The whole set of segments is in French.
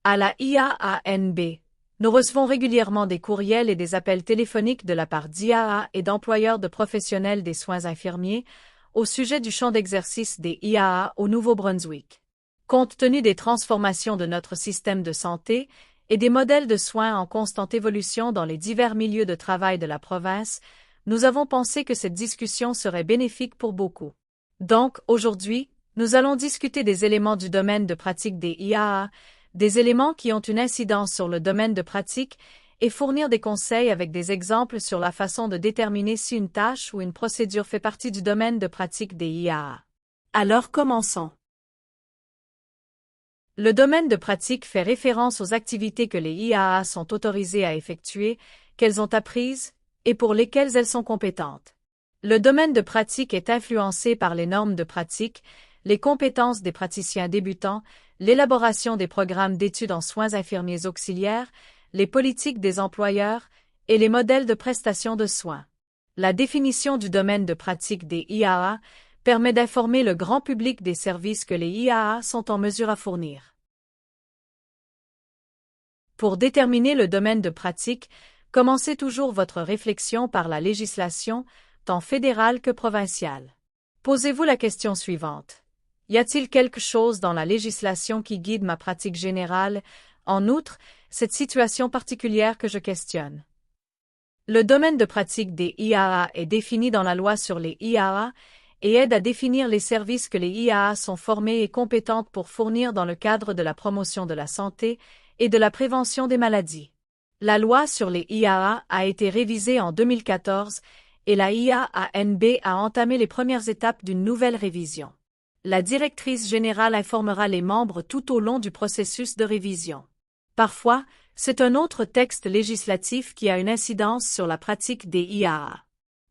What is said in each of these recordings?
À la IAANB, nous recevons régulièrement des courriels et des appels téléphoniques de la part d'IAA et d'employeurs de professionnels des soins infirmiers au sujet du champ d'exercice des IAA au Nouveau-Brunswick. Compte tenu des transformations de notre système de santé et des modèles de soins en constante évolution dans les divers milieux de travail de la province, nous avons pensé que cette discussion serait bénéfique pour beaucoup. Donc, aujourd'hui, nous allons discuter des éléments du domaine de pratique des IAA, des éléments qui ont une incidence sur le domaine de pratique et fournir des conseils avec des exemples sur la façon de déterminer si une tâche ou une procédure fait partie du domaine de pratique des IAA. Alors commençons. Le domaine de pratique fait référence aux activités que les IAA sont autorisées à effectuer, qu'elles ont apprises et pour lesquelles elles sont compétentes. Le domaine de pratique est influencé par les normes de pratique, les compétences des praticiens débutants, l'élaboration des programmes d'études en soins infirmiers auxiliaires, les politiques des employeurs et les modèles de prestation de soins. La définition du domaine de pratique des IAA permet d'informer le grand public des services que les IAA sont en mesure à fournir. Pour déterminer le domaine de pratique, commencez toujours votre réflexion par la législation, tant fédérale que provinciale. Posez-vous la question suivante. Y a-t-il quelque chose dans la législation qui guide ma pratique générale, en outre, cette situation particulière que je questionne? Le domaine de pratique des IAA est défini dans la loi sur les IAA et aide à définir les services que les IAA sont formées et compétentes pour fournir dans le cadre de la promotion de la santé et de la prévention des maladies. La loi sur les IAA a été révisée en 2014 et la IAANB a entamé les premières étapes d'une nouvelle révision. La directrice générale informera les membres tout au long du processus de révision. Parfois, c'est un autre texte législatif qui a une incidence sur la pratique des IAA.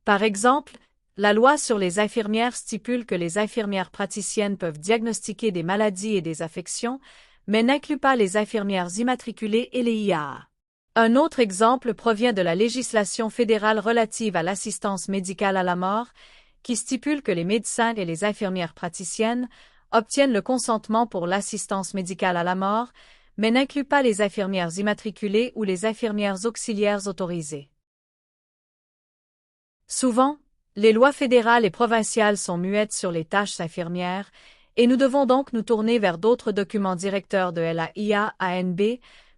Par exemple, la loi sur les infirmières stipule que les infirmières praticiennes peuvent diagnostiquer des maladies et des affections, mais n'inclut pas les infirmières immatriculées et les IAA. Un autre exemple provient de la législation fédérale relative à l'assistance médicale à la mort, qui stipule que les médecins et les infirmières praticiennes obtiennent le consentement pour l'assistance médicale à la mort, mais n'inclut pas les infirmières immatriculées ou les infirmières auxiliaires autorisées. Souvent, les lois fédérales et provinciales sont muettes sur les tâches infirmières, et nous devons donc nous tourner vers d'autres documents directeurs de la IAANB,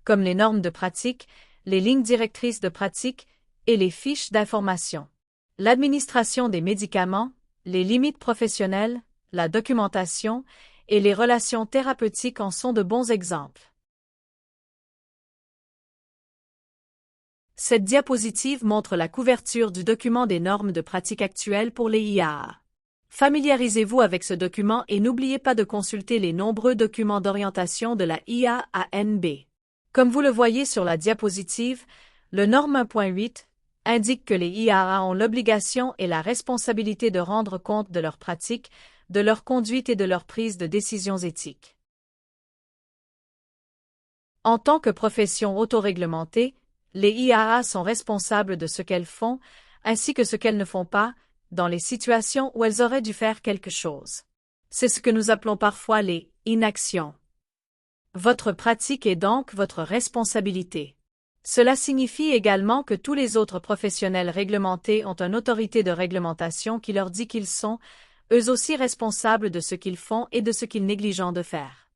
comme les normes de pratique, les lignes directrices de pratique et les fiches d'information. L'administration des médicaments, les limites professionnelles, la documentation et les relations thérapeutiques en sont de bons exemples. Cette diapositive montre la couverture du document des normes de pratique actuelles pour les IAA. Familiarisez-vous avec ce document et n'oubliez pas de consulter les nombreux documents d'orientation de la IAANB. Comme vous le voyez sur la diapositive, le norme 1.8 indique que les IAA ont l'obligation et la responsabilité de rendre compte de leurs pratiques, de leur conduite et de leur prise de décisions éthiques. En tant que profession autoréglementée, les IAA sont responsables de ce qu'elles font, ainsi que ce qu'elles ne font pas, dans les situations où elles auraient dû faire quelque chose. C'est ce que nous appelons parfois les inactions. Votre pratique est donc votre responsabilité. Cela signifie également que tous les autres professionnels réglementés ont une autorité de réglementation qui leur dit qu'ils sont, eux aussi responsables de ce qu'ils font et de ce qu'ils négligent de faire.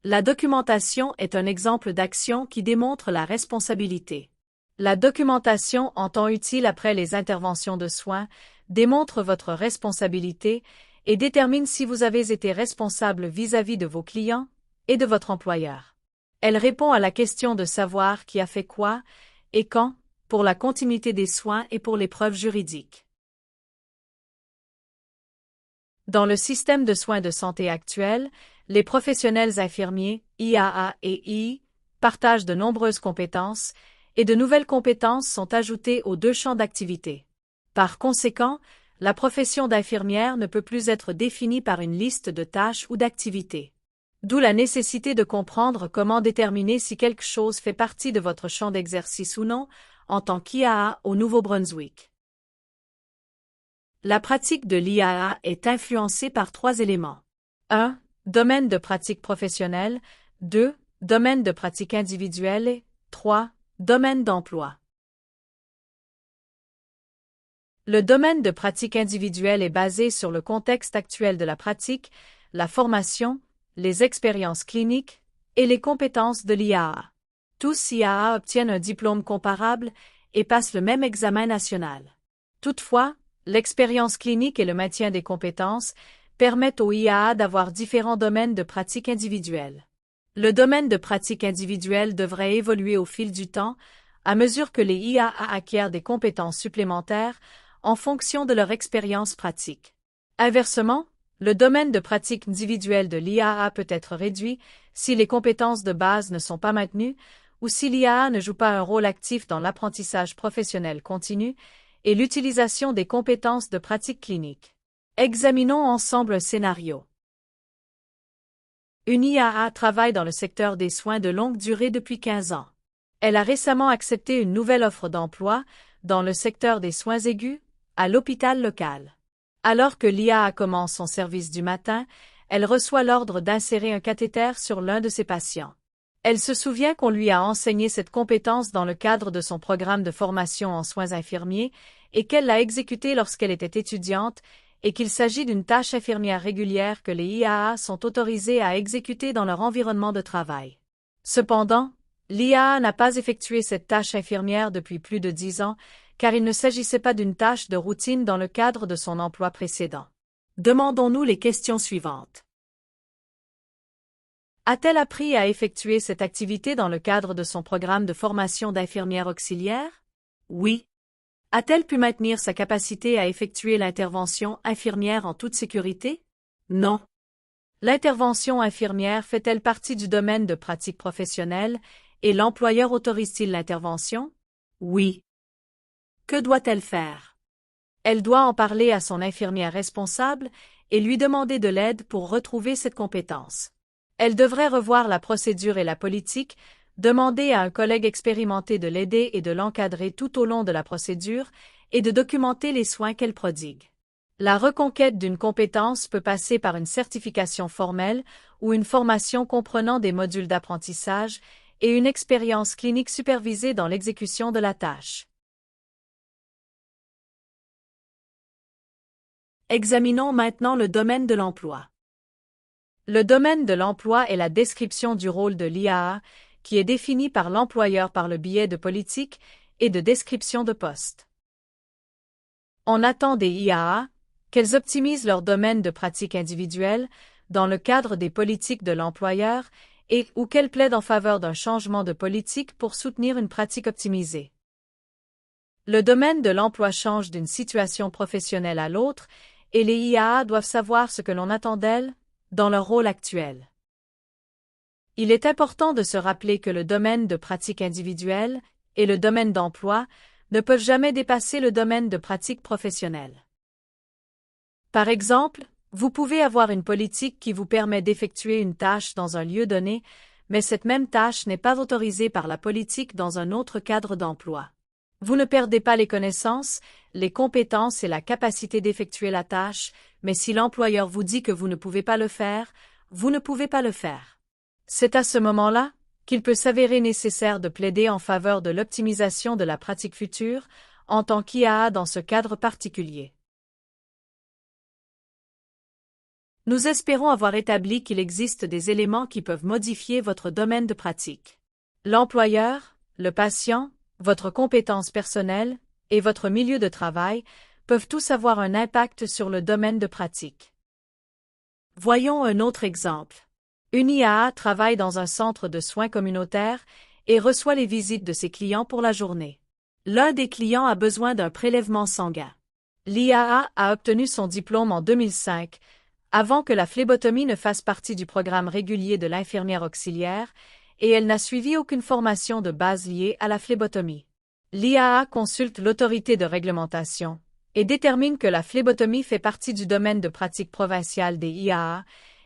La documentation est un exemple d'action qui démontre la responsabilité. La documentation en temps utile après les interventions de soins démontre votre responsabilité et détermine si vous avez été responsable vis-à-vis de vos clients et de votre employeur. Elle répond à la question de savoir qui a fait quoi et quand, pour la continuité des soins et pour les preuves juridiques. Dans le système de soins de santé actuel, les professionnels infirmiers, IAA et II, partagent de nombreuses compétences, et de nouvelles compétences sont ajoutées aux deux champs d'activité. Par conséquent, la profession d'infirmière ne peut plus être définie par une liste de tâches ou d'activités. D'où la nécessité de comprendre comment déterminer si quelque chose fait partie de votre champ d'exercice ou non, en tant qu'IAA au Nouveau-Brunswick. La pratique de l'IAA est influencée par trois éléments. 1. Domaine de pratique professionnelle, 2. Domaine de pratique individuelle et 3. Domaine d'emploi. Le domaine de pratique individuelle est basé sur le contexte actuel de la pratique, la formation, les expériences cliniques et les compétences de l'IAA. Tous IAA obtiennent un diplôme comparable et passent le même examen national. Toutefois, l'expérience clinique et le maintien des compétences permettent aux IAA d'avoir différents domaines de pratique individuelle. Le domaine de pratique individuelle devrait évoluer au fil du temps à mesure que les IAA acquièrent des compétences supplémentaires en fonction de leur expérience pratique. Inversement, le domaine de pratique individuelle de l'IAA peut être réduit si les compétences de base ne sont pas maintenues ou si l'IAA ne joue pas un rôle actif dans l'apprentissage professionnel continu et l'utilisation des compétences de pratique clinique. Examinons ensemble un scénario. Une IAA travaille dans le secteur des soins de longue durée depuis 15 ans. Elle a récemment accepté une nouvelle offre d'emploi dans le secteur des soins aigus, à l'hôpital local. Alors que l'IAA commence son service du matin, elle reçoit l'ordre d'insérer un cathéter sur l'un de ses patients. Elle se souvient qu'on lui a enseigné cette compétence dans le cadre de son programme de formation en soins infirmiers et qu'elle l'a exécutée lorsqu'elle était étudiante et qu'il s'agit d'une tâche infirmière régulière que les IAA sont autorisés à exécuter dans leur environnement de travail. Cependant, l'IAA n'a pas effectué cette tâche infirmière depuis plus de 10 ans car il ne s'agissait pas d'une tâche de routine dans le cadre de son emploi précédent. Demandons-nous les questions suivantes. A-t-elle appris à effectuer cette activité dans le cadre de son programme de formation d'infirmière auxiliaire? Oui. A-t-elle pu maintenir sa capacité à effectuer l'intervention infirmière en toute sécurité? Non. L'intervention infirmière fait-elle partie du domaine de pratique professionnelle et l'employeur autorise-t-il l'intervention? Oui. Que doit-elle faire? Elle doit en parler à son infirmière responsable et lui demander de l'aide pour retrouver cette compétence. Elle devrait revoir la procédure et la politique, demander à un collègue expérimenté de l'aider et de l'encadrer tout au long de la procédure et de documenter les soins qu'elle prodigue. La reconquête d'une compétence peut passer par une certification formelle ou une formation comprenant des modules d'apprentissage et une expérience clinique supervisée dans l'exécution de la tâche. Examinons maintenant le domaine de l'emploi. Le domaine de l'emploi est la description du rôle de l'IAA, qui est défini par l'employeur par le biais de politiques et de description de poste. On attend des IAA qu'elles optimisent leur domaine de pratique individuelle dans le cadre des politiques de l'employeur et ou qu'elles plaident en faveur d'un changement de politique pour soutenir une pratique optimisée. Le domaine de l'emploi change d'une situation professionnelle à l'autre et les IAA doivent savoir ce que l'on attend d'elles dans leur rôle actuel. Il est important de se rappeler que le domaine de pratique individuelle et le domaine d'emploi ne peuvent jamais dépasser le domaine de pratique professionnelle. Par exemple, vous pouvez avoir une politique qui vous permet d'effectuer une tâche dans un lieu donné, mais cette même tâche n'est pas autorisée par la politique dans un autre cadre d'emploi. Vous ne perdez pas les connaissances, les compétences et la capacité d'effectuer la tâche, mais si l'employeur vous dit que vous ne pouvez pas le faire, vous ne pouvez pas le faire. C'est à ce moment-là qu'il peut s'avérer nécessaire de plaider en faveur de l'optimisation de la pratique future en tant qu'IAA dans ce cadre particulier. Nous espérons avoir établi qu'il existe des éléments qui peuvent modifier votre domaine de pratique. L'employeur, le patient, votre compétence personnelle et votre milieu de travail peuvent tous avoir un impact sur le domaine de pratique. Voyons un autre exemple. Une IAA travaille dans un centre de soins communautaire et reçoit les visites de ses clients pour la journée. L'un des clients a besoin d'un prélèvement sanguin. L'IAA a obtenu son diplôme en 2005, avant que la phlébotomie ne fasse partie du programme régulier de l'infirmière auxiliaire, et elle n'a suivi aucune formation de base liée à la phlébotomie. L'IAA consulte l'autorité de réglementation et détermine que la phlébotomie fait partie du domaine de pratique provinciale des IAA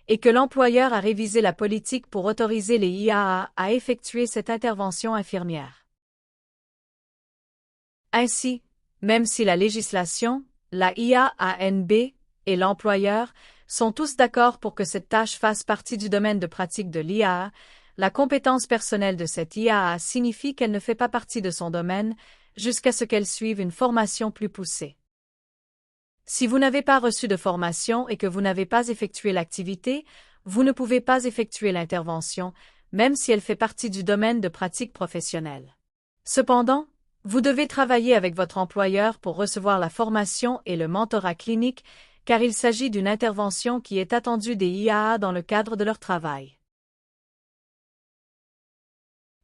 et que l'employeur a révisé la politique pour autoriser les IAA à effectuer cette intervention infirmière. Ainsi, même si la législation, la IAANB et l'employeur sont tous d'accord pour que cette tâche fasse partie du domaine de pratique de l'IAA, la compétence personnelle de cette IAA signifie qu'elle ne fait pas partie de son domaine jusqu'à ce qu'elle suive une formation plus poussée. Si vous n'avez pas reçu de formation et que vous n'avez pas effectué l'activité, vous ne pouvez pas effectuer l'intervention, même si elle fait partie du domaine de pratique professionnelle. Cependant, vous devez travailler avec votre employeur pour recevoir la formation et le mentorat clinique, car il s'agit d'une intervention qui est attendue des IAA dans le cadre de leur travail.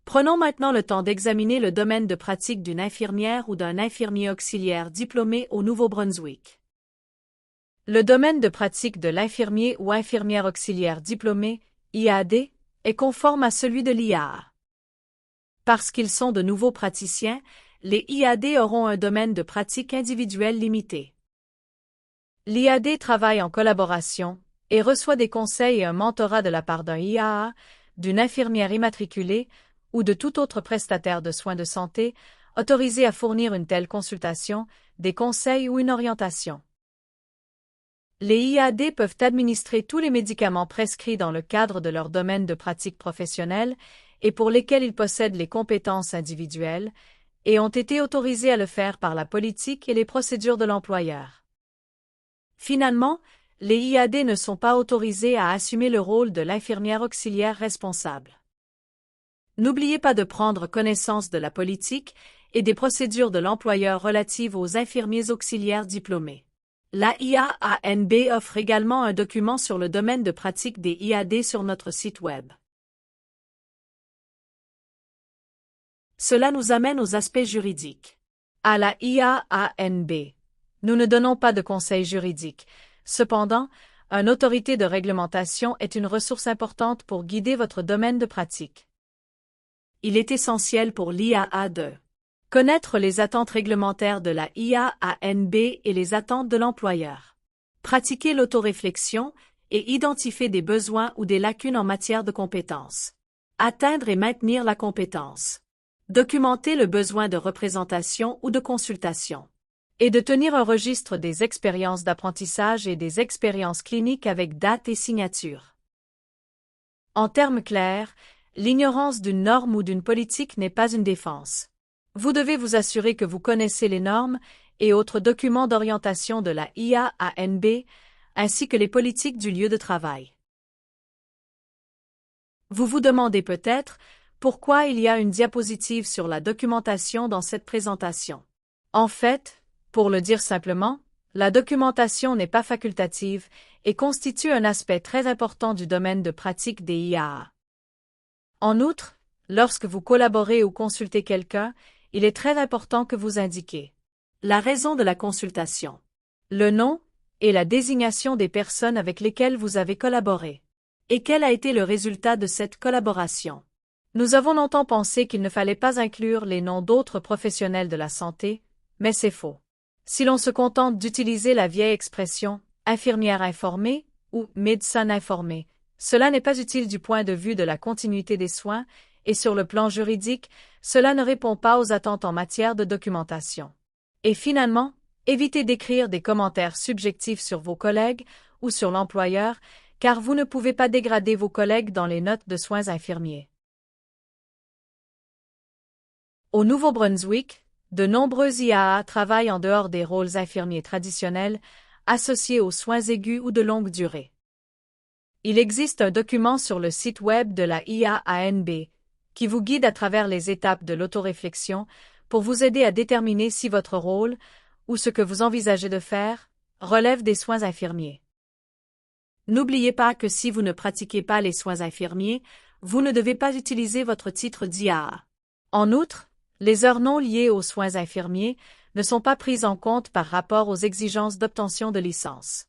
Prenons maintenant le temps d'examiner le domaine de pratique d'une infirmière ou d'un infirmier auxiliaire diplômé au Nouveau-Brunswick. Le domaine de pratique de l'infirmier ou infirmière auxiliaire diplômé, IAD, est conforme à celui de l'IAA. Parce qu'ils sont de nouveaux praticiens, les IAD auront un domaine de pratique individuel limité. L'IAD travaille en collaboration et reçoit des conseils et un mentorat de la part d'un IAA, d'une infirmière immatriculée ou de tout autre prestataire de soins de santé autorisé à fournir une telle consultation, des conseils ou une orientation. Les IAD peuvent administrer tous les médicaments prescrits dans le cadre de leur domaine de pratique professionnelle et pour lesquels ils possèdent les compétences individuelles, et ont été autorisés à le faire par la politique et les procédures de l'employeur. Finalement, les IAD ne sont pas autorisés à assumer le rôle de l'infirmière auxiliaire responsable. N'oubliez pas de prendre connaissance de la politique et des procédures de l'employeur relatives aux infirmiers auxiliaires diplômés. La IAANB offre également un document sur le domaine de pratique des IAD sur notre site Web. Cela nous amène aux aspects juridiques. À la IAANB, nous ne donnons pas de conseils juridiques. Cependant, une autorité de réglementation est une ressource importante pour guider votre domaine de pratique. Il est essentiel pour l'IAA de connaître les attentes réglementaires de la IAANB et les attentes de l'employeur. Pratiquer l'autoréflexion et identifier des besoins ou des lacunes en matière de compétences. Atteindre et maintenir la compétence. Documenter le besoin de représentation ou de consultation. Et de tenir un registre des expériences d'apprentissage et des expériences cliniques avec date et signature. En termes clairs, l'ignorance d'une norme ou d'une politique n'est pas une défense. Vous devez vous assurer que vous connaissez les normes et autres documents d'orientation de la IAANB, ainsi que les politiques du lieu de travail. Vous vous demandez peut-être pourquoi il y a une diapositive sur la documentation dans cette présentation. En fait, pour le dire simplement, la documentation n'est pas facultative et constitue un aspect très important du domaine de pratique des IAA. En outre, lorsque vous collaborez ou consultez quelqu'un, il est très important que vous indiquiez la raison de la consultation, le nom et la désignation des personnes avec lesquelles vous avez collaboré, et quel a été le résultat de cette collaboration. Nous avons longtemps pensé qu'il ne fallait pas inclure les noms d'autres professionnels de la santé, mais c'est faux. Si l'on se contente d'utiliser la vieille expression « infirmière informée » ou « médecin informé », cela n'est pas utile du point de vue de la continuité des soins, et sur le plan juridique, cela ne répond pas aux attentes en matière de documentation. Et finalement, évitez d'écrire des commentaires subjectifs sur vos collègues ou sur l'employeur, car vous ne pouvez pas dégrader vos collègues dans les notes de soins infirmiers. Au Nouveau-Brunswick, de nombreux IAA travaillent en dehors des rôles infirmiers traditionnels, associés aux soins aigus ou de longue durée. Il existe un document sur le site web de la IAANB qui vous guide à travers les étapes de l'autoréflexion pour vous aider à déterminer si votre rôle, ou ce que vous envisagez de faire, relève des soins infirmiers. N'oubliez pas que si vous ne pratiquez pas les soins infirmiers, vous ne devez pas utiliser votre titre d'IAA. En outre, les heures non liées aux soins infirmiers ne sont pas prises en compte par rapport aux exigences d'obtention de licence.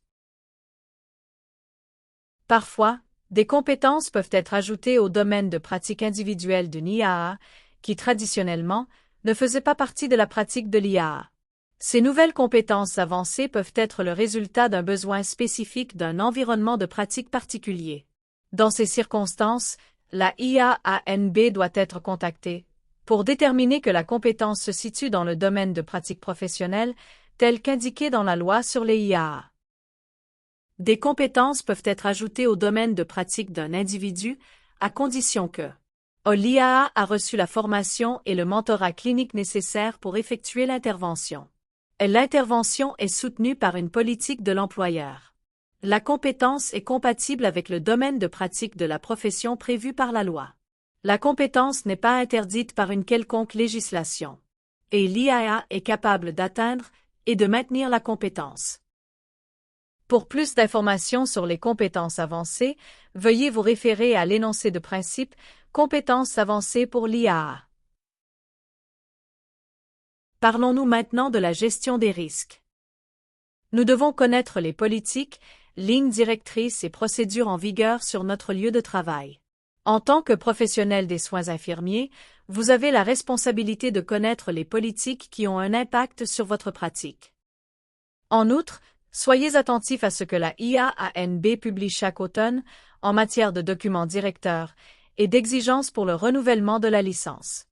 Parfois, des compétences peuvent être ajoutées au domaine de pratique individuelle d'une IAA, qui traditionnellement ne faisait pas partie de la pratique de l'IAA. Ces nouvelles compétences avancées peuvent être le résultat d'un besoin spécifique d'un environnement de pratique particulier. Dans ces circonstances, la IAANB doit être contactée pour déterminer que la compétence se situe dans le domaine de pratique professionnelle, tel qu'indiqué dans la loi sur les IAA. Des compétences peuvent être ajoutées au domaine de pratique d'un individu à condition que l'IAA a reçu la formation et le mentorat clinique nécessaires pour effectuer l'intervention. L'intervention est soutenue par une politique de l'employeur. La compétence est compatible avec le domaine de pratique de la profession prévu par la loi. La compétence n'est pas interdite par une quelconque législation. Et l'IAA est capable d'atteindre et de maintenir la compétence. Pour plus d'informations sur les compétences avancées, veuillez vous référer à l'énoncé de principe « Compétences avancées pour l'IAA ». Parlons-nous maintenant de la gestion des risques. Nous devons connaître les politiques, lignes directrices et procédures en vigueur sur notre lieu de travail. En tant que professionnel des soins infirmiers, vous avez la responsabilité de connaître les politiques qui ont un impact sur votre pratique. En outre, soyez attentifs à ce que la IAANB publie chaque automne en matière de documents directeurs et d'exigences pour le renouvellement de la licence.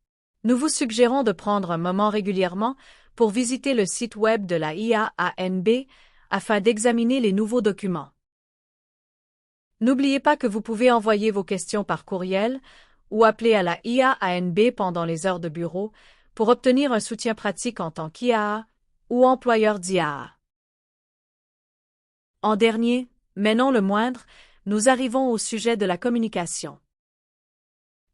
Nous vous suggérons de prendre un moment régulièrement pour visiter le site web de la IAANB afin d'examiner les nouveaux documents. N'oubliez pas que vous pouvez envoyer vos questions par courriel ou appeler à la IAANB pendant les heures de bureau pour obtenir un soutien pratique en tant qu'IAA ou employeur d'IAA. En dernier, mais non le moindre, nous arrivons au sujet de la communication.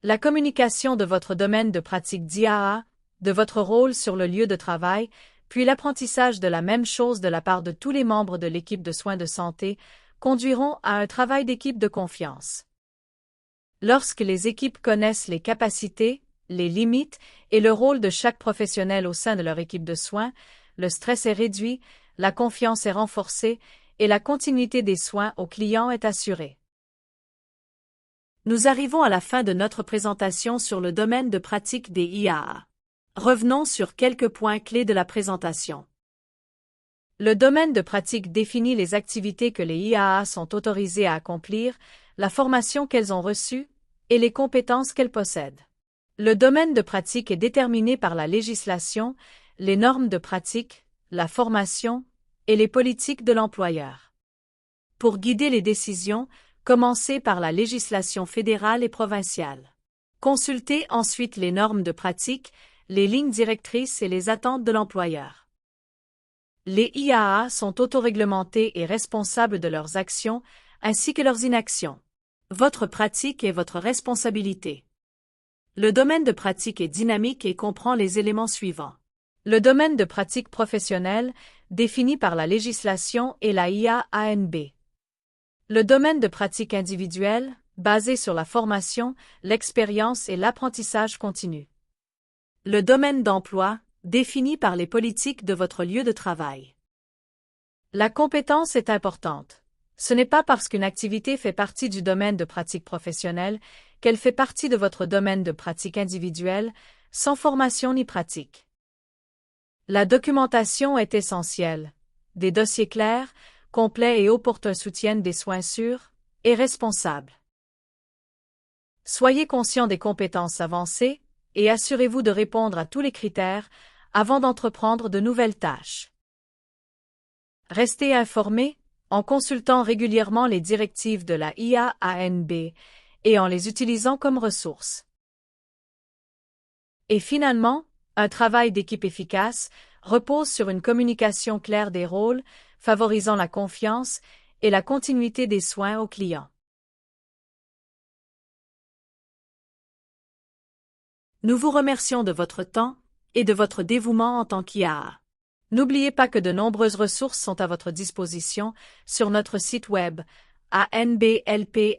La communication de votre domaine de pratique d'IAA, de votre rôle sur le lieu de travail, puis l'apprentissage de la même chose de la part de tous les membres de l'équipe de soins de santé conduiront à un travail d'équipe de confiance. Lorsque les équipes connaissent les capacités, les limites et le rôle de chaque professionnel au sein de leur équipe de soins, le stress est réduit, la confiance est renforcée et la continuité des soins aux clients est assurée. Nous arrivons à la fin de notre présentation sur le domaine de pratique des IAA. Revenons sur quelques points clés de la présentation. Le domaine de pratique définit les activités que les IAA sont autorisées à accomplir, la formation qu'elles ont reçue et les compétences qu'elles possèdent. Le domaine de pratique est déterminé par la législation, les normes de pratique, la formation et les politiques de l'employeur. Pour guider les décisions, commencez par la législation fédérale et provinciale. Consultez ensuite les normes de pratique, les lignes directrices et les attentes de l'employeur. Les IAA sont autoréglementés et responsables de leurs actions ainsi que leurs inactions. Votre pratique est votre responsabilité. Le domaine de pratique est dynamique et comprend les éléments suivants. Le domaine de pratique professionnelle, défini par la législation et la IAANB. Le domaine de pratique individuelle, basé sur la formation, l'expérience et l'apprentissage continu. Le domaine d'emploi, défini par les politiques de votre lieu de travail. La compétence est importante. Ce n'est pas parce qu'une activité fait partie du domaine de pratique professionnelle qu'elle fait partie de votre domaine de pratique individuelle, sans formation ni pratique. La documentation est essentielle. Des dossiers clairs, complets et opportuns soutiennent des soins sûrs et responsables. Soyez conscient des compétences avancées et assurez-vous de répondre à tous les critères avant d'entreprendre de nouvelles tâches. Restez informés en consultant régulièrement les directives de la IAANB et en les utilisant comme ressources. Et finalement, un travail d'équipe efficace repose sur une communication claire des rôles, favorisant la confiance et la continuité des soins aux clients. Nous vous remercions de votre temps et de votre dévouement en tant qu'IAA. N'oubliez pas que de nombreuses ressources sont à votre disposition sur notre site web anblpn.ca.